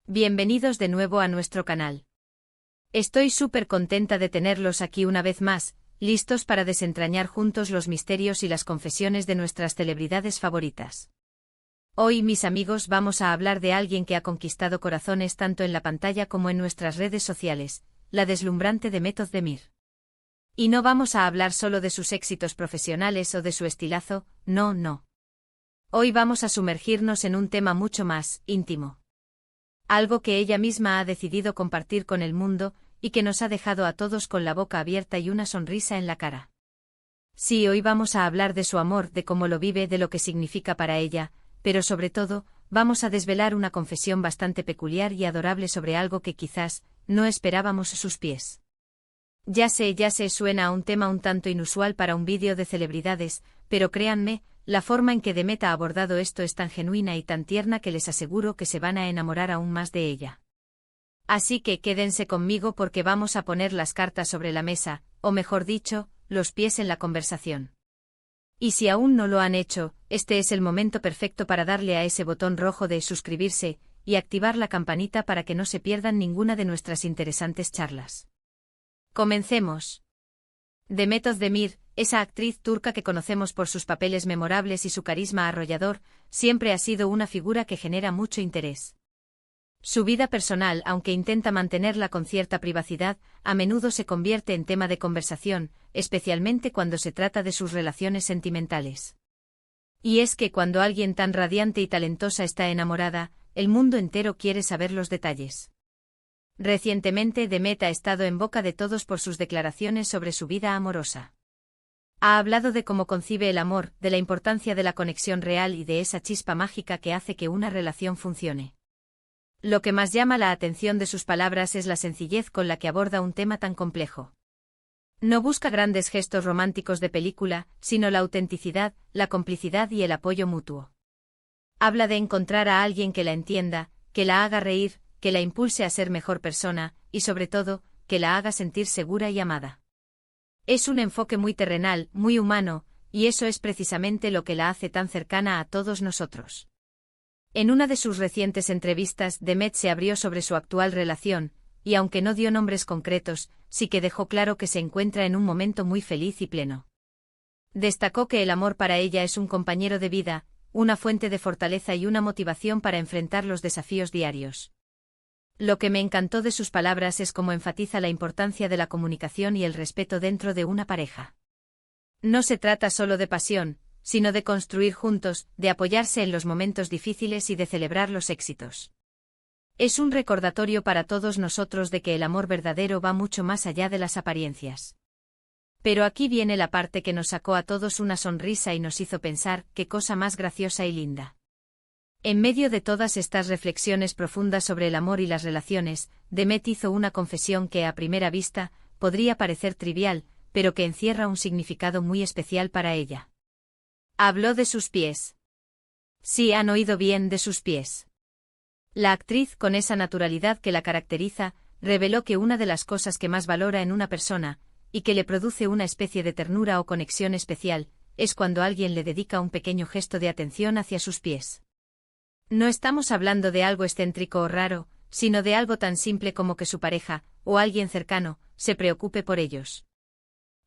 Bienvenidos de nuevo a nuestro canal. Estoy súper contenta de tenerlos aquí una vez más, listos para desentrañar juntos los misterios y las confesiones de nuestras celebridades favoritas. Hoy, mis amigos, vamos a hablar de alguien que ha conquistado corazones tanto en la pantalla como en nuestras redes sociales, la deslumbrante Demet Özdemir. Y no vamos a hablar solo de sus éxitos profesionales o de su estilazo, no. Hoy vamos a sumergirnos en un tema mucho más íntimo. Algo que ella misma ha decidido compartir con el mundo, y que nos ha dejado a todos con la boca abierta y una sonrisa en la cara. Sí, hoy vamos a hablar de su amor, de cómo lo vive, de lo que significa para ella, pero sobre todo, vamos a desvelar una confesión bastante peculiar y adorable sobre algo que quizás no esperábamos a sus pies. Ya sé, suena a un tema un tanto inusual para un vídeo de celebridades, pero créanme, la forma en que Demet ha abordado esto es tan genuina y tan tierna que les aseguro que se van a enamorar aún más de ella. Así que quédense conmigo porque vamos a poner las cartas sobre la mesa, o mejor dicho, los pies en la conversación. Y si aún no lo han hecho, este es el momento perfecto para darle a ese botón rojo de suscribirse y activar la campanita para que no se pierdan ninguna de nuestras interesantes charlas. Comencemos. Demet Özdemir, esa actriz turca que conocemos por sus papeles memorables y su carisma arrollador, siempre ha sido una figura que genera mucho interés. Su vida personal, aunque intenta mantenerla con cierta privacidad, a menudo se convierte en tema de conversación, especialmente cuando se trata de sus relaciones sentimentales. Y es que cuando alguien tan radiante y talentosa está enamorada, el mundo entero quiere saber los detalles. Recientemente Demet ha estado en boca de todos por sus declaraciones sobre su vida amorosa. Ha hablado de cómo concibe el amor, de la importancia de la conexión real y de esa chispa mágica que hace que una relación funcione. Lo que más llama la atención de sus palabras es la sencillez con la que aborda un tema tan complejo. No busca grandes gestos románticos de película, sino la autenticidad, la complicidad y el apoyo mutuo. Habla de encontrar a alguien que la entienda, que la haga reír, que la impulse a ser mejor persona, y sobre todo, que la haga sentir segura y amada. Es un enfoque muy terrenal, muy humano, y eso es precisamente lo que la hace tan cercana a todos nosotros. En una de sus recientes entrevistas, Demet se abrió sobre su actual relación, y aunque no dio nombres concretos, sí que dejó claro que se encuentra en un momento muy feliz y pleno. Destacó que el amor para ella es un compañero de vida, una fuente de fortaleza y una motivación para enfrentar los desafíos diarios. Lo que me encantó de sus palabras es cómo enfatiza la importancia de la comunicación y el respeto dentro de una pareja. No se trata solo de pasión, sino de construir juntos, de apoyarse en los momentos difíciles y de celebrar los éxitos. Es un recordatorio para todos nosotros de que el amor verdadero va mucho más allá de las apariencias. Pero aquí viene la parte que nos sacó a todos una sonrisa y nos hizo pensar, qué cosa más graciosa y linda. En medio de todas estas reflexiones profundas sobre el amor y las relaciones, Demet hizo una confesión que a primera vista podría parecer trivial, pero que encierra un significado muy especial para ella. Habló de sus pies. Sí, han oído bien, de sus pies. La actriz, con esa naturalidad que la caracteriza, reveló que una de las cosas que más valora en una persona, y que le produce una especie de ternura o conexión especial, es cuando alguien le dedica un pequeño gesto de atención hacia sus pies. No estamos hablando de algo excéntrico o raro, sino de algo tan simple como que su pareja, o alguien cercano, se preocupe por ellos.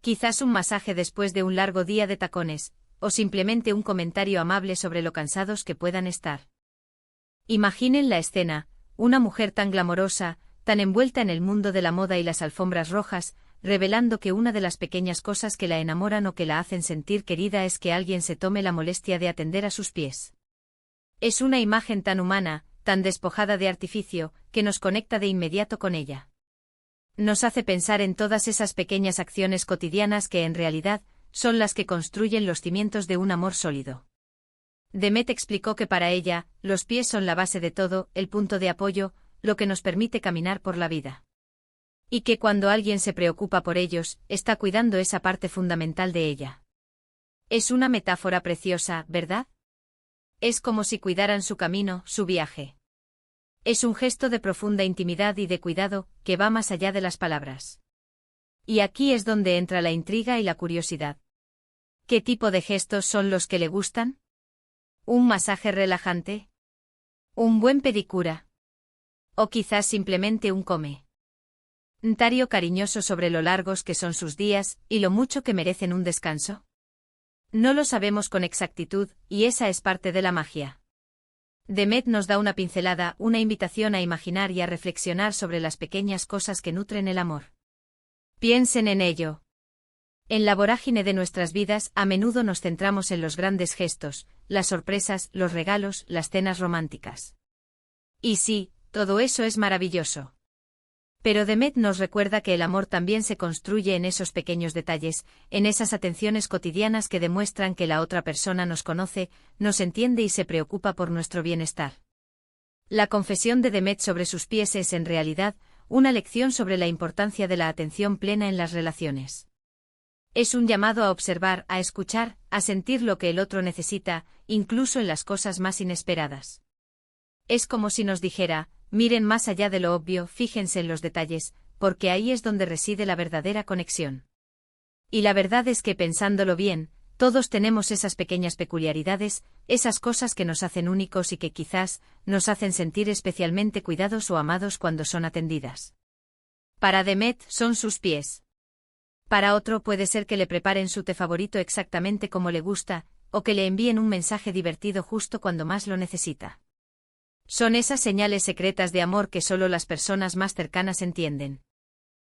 Quizás un masaje después de un largo día de tacones, o simplemente un comentario amable sobre lo cansados que puedan estar. Imaginen la escena, una mujer tan glamorosa, tan envuelta en el mundo de la moda y las alfombras rojas, revelando que una de las pequeñas cosas que la enamoran o que la hacen sentir querida es que alguien se tome la molestia de atender a sus pies. Es una imagen tan humana, tan despojada de artificio, que nos conecta de inmediato con ella. Nos hace pensar en todas esas pequeñas acciones cotidianas que en realidad son las que construyen los cimientos de un amor sólido. Demet explicó que para ella, los pies son la base de todo, el punto de apoyo, lo que nos permite caminar por la vida. Y que cuando alguien se preocupa por ellos, está cuidando esa parte fundamental de ella. Es una metáfora preciosa, ¿verdad? Es como si cuidaran su camino, su viaje. Es un gesto de profunda intimidad y de cuidado, que va más allá de las palabras. Y aquí es donde entra la intriga y la curiosidad. ¿Qué tipo de gestos son los que le gustan? ¿Un masaje relajante? ¿Un buen pedicura? O quizás simplemente un comentario cariñoso sobre lo largos que son sus días y lo mucho que merecen un descanso. No lo sabemos con exactitud, y esa es parte de la magia. Demet nos da una pincelada, una invitación a imaginar y a reflexionar sobre las pequeñas cosas que nutren el amor. Piensen en ello. En la vorágine de nuestras vidas, a menudo nos centramos en los grandes gestos, las sorpresas, los regalos, las cenas románticas. Y sí, todo eso es maravilloso. Pero Demet nos recuerda que el amor también se construye en esos pequeños detalles, en esas atenciones cotidianas que demuestran que la otra persona nos conoce, nos entiende y se preocupa por nuestro bienestar. La confesión de Demet sobre sus pies es en realidad una lección sobre la importancia de la atención plena en las relaciones. Es un llamado a observar, a escuchar, a sentir lo que el otro necesita, incluso en las cosas más inesperadas. Es como si nos dijera: miren más allá de lo obvio, fíjense en los detalles, porque ahí es donde reside la verdadera conexión. Y la verdad es que, pensándolo bien, todos tenemos esas pequeñas peculiaridades, esas cosas que nos hacen únicos y que quizás nos hacen sentir especialmente cuidados o amados cuando son atendidas. Para Demet son sus pies. Para otro puede ser que le preparen su té favorito exactamente como le gusta, o que le envíen un mensaje divertido justo cuando más lo necesita. Son esas señales secretas de amor que solo las personas más cercanas entienden.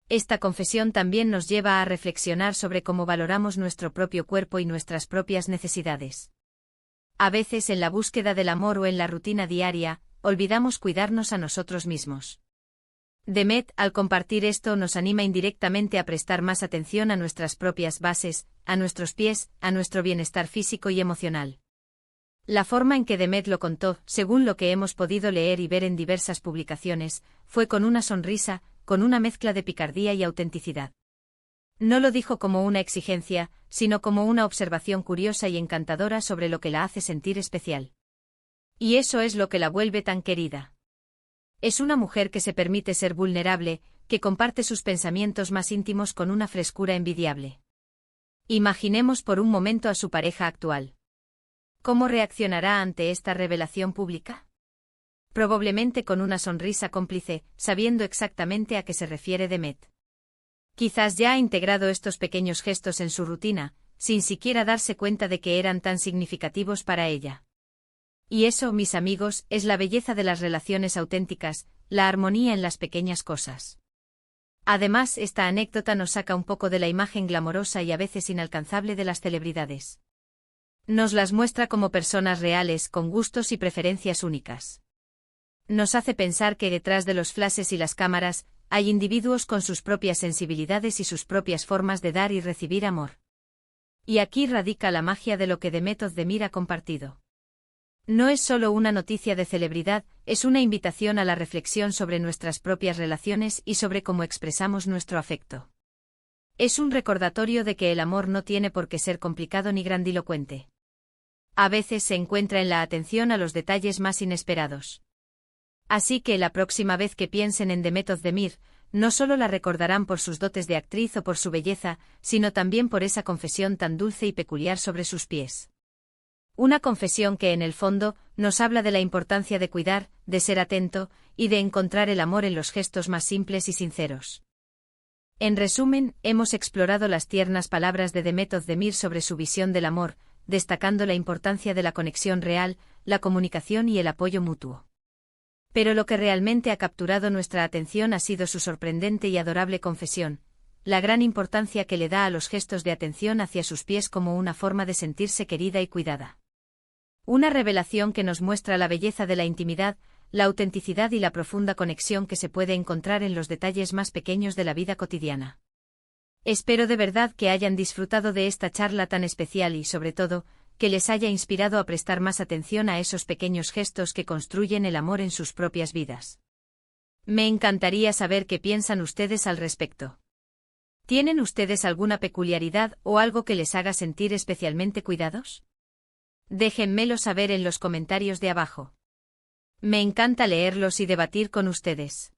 Esta confesión también nos lleva a reflexionar sobre cómo valoramos nuestro propio cuerpo y nuestras propias necesidades. A veces, en la búsqueda del amor o en la rutina diaria, olvidamos cuidarnos a nosotros mismos. Demet, al compartir esto, nos anima indirectamente a prestar más atención a nuestras propias bases, a nuestros pies, a nuestro bienestar físico y emocional. La forma en que Demet lo contó, según lo que hemos podido leer y ver en diversas publicaciones, fue con una sonrisa, con una mezcla de picardía y autenticidad. No lo dijo como una exigencia, sino como una observación curiosa y encantadora sobre lo que la hace sentir especial. Y eso es lo que la vuelve tan querida. Es una mujer que se permite ser vulnerable, que comparte sus pensamientos más íntimos con una frescura envidiable. Imaginemos por un momento a su pareja actual. ¿Cómo reaccionará ante esta revelación pública? Probablemente con una sonrisa cómplice, sabiendo exactamente a qué se refiere Demet. Quizás ya ha integrado estos pequeños gestos en su rutina, sin siquiera darse cuenta de que eran tan significativos para ella. Y eso, mis amigos, es la belleza de las relaciones auténticas, la armonía en las pequeñas cosas. Además, esta anécdota nos saca un poco de la imagen glamorosa y a veces inalcanzable de las celebridades. Nos las muestra como personas reales, con gustos y preferencias únicas. Nos hace pensar que detrás de los flashes y las cámaras, hay individuos con sus propias sensibilidades y sus propias formas de dar y recibir amor. Y aquí radica la magia de lo que Demet Özdemir ha compartido. No es solo una noticia de celebridad, es una invitación a la reflexión sobre nuestras propias relaciones y sobre cómo expresamos nuestro afecto. Es un recordatorio de que el amor no tiene por qué ser complicado ni grandilocuente. A veces se encuentra en la atención a los detalles más inesperados. Así que la próxima vez que piensen en Demet Özdemir, no solo la recordarán por sus dotes de actriz o por su belleza, sino también por esa confesión tan dulce y peculiar sobre sus pies. Una confesión que en el fondo nos habla de la importancia de cuidar, de ser atento, y de encontrar el amor en los gestos más simples y sinceros. En resumen, hemos explorado las tiernas palabras de Demet Özdemir sobre su visión del amor, destacando la importancia de la conexión real, la comunicación y el apoyo mutuo. Pero lo que realmente ha capturado nuestra atención ha sido su sorprendente y adorable confesión, la gran importancia que le da a los gestos de atención hacia sus pies como una forma de sentirse querida y cuidada. Una revelación que nos muestra la belleza de la intimidad, la autenticidad y la profunda conexión que se puede encontrar en los detalles más pequeños de la vida cotidiana. Espero de verdad que hayan disfrutado de esta charla tan especial y, sobre todo, que les haya inspirado a prestar más atención a esos pequeños gestos que construyen el amor en sus propias vidas. Me encantaría saber qué piensan ustedes al respecto. ¿Tienen ustedes alguna peculiaridad o algo que les haga sentir especialmente cuidados? Déjenmelo saber en los comentarios de abajo. Me encanta leerlos y debatir con ustedes.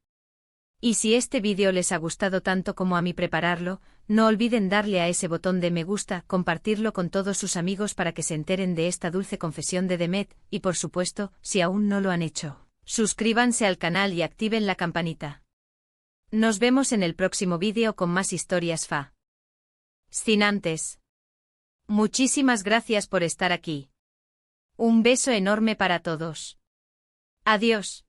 Y si este vídeo les ha gustado tanto como a mí prepararlo, no olviden darle a ese botón de me gusta, compartirlo con todos sus amigos para que se enteren de esta dulce confesión de Demet, y por supuesto, si aún no lo han hecho, Suscríbanse al canal y activen la campanita. Nos vemos en el próximo vídeo con más historias fa. Sin antes. Muchísimas gracias por estar aquí. Un beso enorme para todos. Adiós.